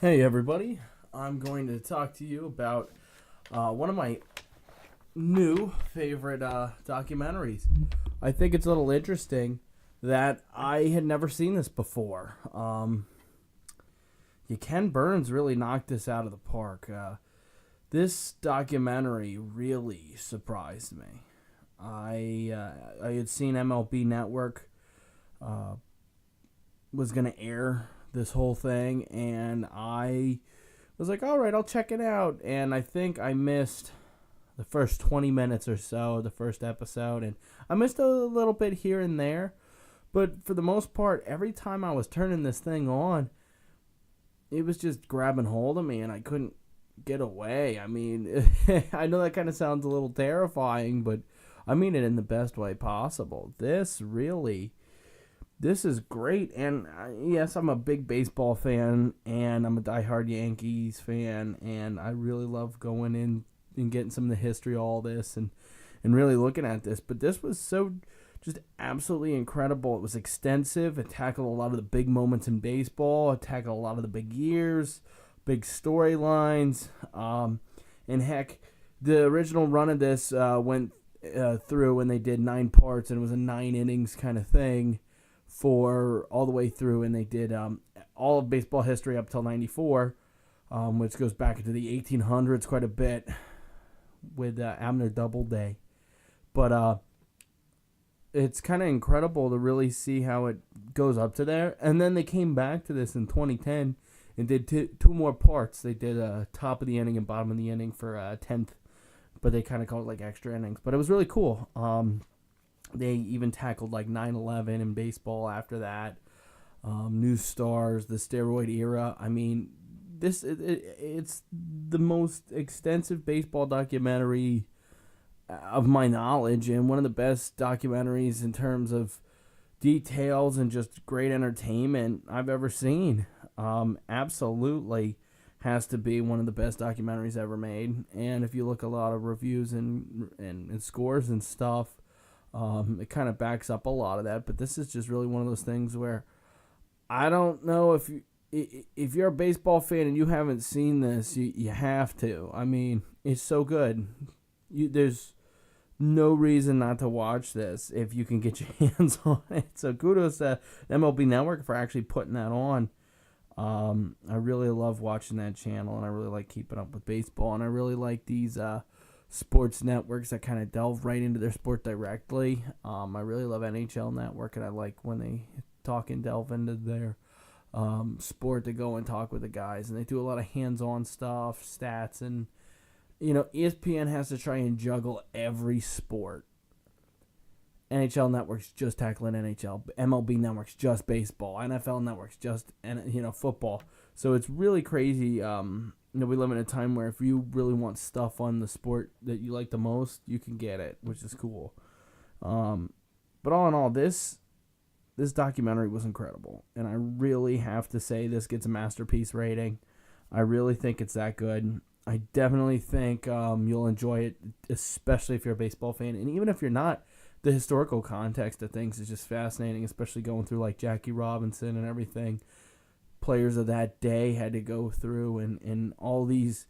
Hey everybody, I'm going to talk to you about one of my new favorite documentaries. I think it's a little interesting that I had never seen this before. Ken Burns really knocked this out of the park. This documentary really surprised me. I had seen MLB Network was going to air this whole thing, and I was like, all right, I'll check it out. And I think I missed the first 20 minutes or so, the first episode, and I missed a little bit here and there. But for the most part, every time I was turning this thing on, it was just grabbing hold of me, and I couldn't get away. I mean, I know that kind of sounds a little terrifying, but I mean it in the best way possible. This is great, and yes, I'm a big baseball fan, and I'm a diehard Yankees fan, and I really love going in and getting some of the history of all this and really looking at this. But this was so just absolutely incredible. It was extensive. It tackled a lot of the big moments in baseball. It tackled a lot of the big years, big storylines, and heck, the original run of this went through when they did 9 parts, and it was a 9 innings kind of thing for all the way through, and they did all of baseball history up till 94, which goes back into the 1800s quite a bit with Abner Doubleday. But it's kind of incredible to really see how it goes up to there. And then they came back to this in 2010 and did two more parts. They did top of the inning and bottom of the inning for 10th, but they kind of called it like extra innings. But it was really cool. They even tackled like 9/11 in baseball after that. New stars, the steroid era. I mean, it's the most extensive baseball documentary of my knowledge, and one of the best documentaries in terms of details and just great entertainment I've ever seen. Absolutely has to be one of the best documentaries ever made. And if you look at a lot of reviews and scores and stuff, it kind of backs up a lot of that. But this is just really one of those things where I don't know if you're a baseball fan and you haven't seen this, you have to. I mean, it's so good. There's no reason not to watch this if you can get your hands on it. So kudos to MLB Network for actually putting that on. I really love watching that channel, and I really like keeping up with baseball, and I really like these sports networks that kind of delve right into their sport directly. I really love NHL Network, and I like when they talk and delve into their sport to go and talk with the guys, and they do a lot of hands-on stuff, stats, and ESPN has to try and juggle every sport. NHL Network's just tackling NHL, MLB Network's just baseball, NFL Network's just football. So it's really crazy. We live in a time where if you really want stuff on the sport that you like the most, you can get it, which is cool. But all in all, this documentary was incredible, and I really have to say this gets a masterpiece rating. I really think it's that good. I definitely think you'll enjoy it, especially if you're a baseball fan, and even if you're not. The historical context of things is just fascinating, especially going through like Jackie Robinson and everything. Players of that day had to go through and all these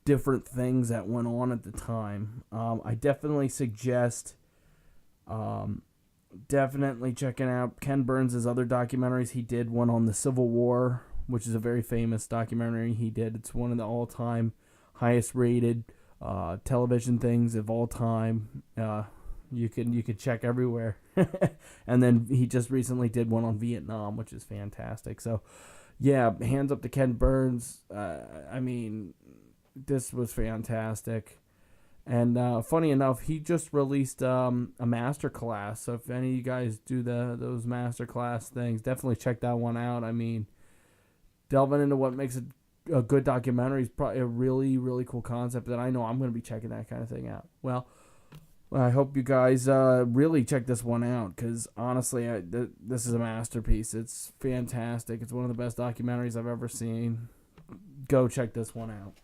different things that went on at the time. I definitely suggest definitely checking out Ken Burns' other documentaries. He did one on the Civil War, which is a very famous documentary he did. It's one of the all-time highest rated television things of all time. You could check everywhere. And then he just recently did one on Vietnam, which is fantastic. So, yeah, hands up to Ken Burns. I mean, this was fantastic. And funny enough, he just released a master class. So if any of you guys do those master class things, definitely check that one out. I mean, delving into what makes a good documentary is probably a really, really cool concept that I know I'm going to be checking that kind of thing out. Well, I hope you guys really check this one out, because honestly, this is a masterpiece. It's fantastic. It's one of the best documentaries I've ever seen. Go check this one out.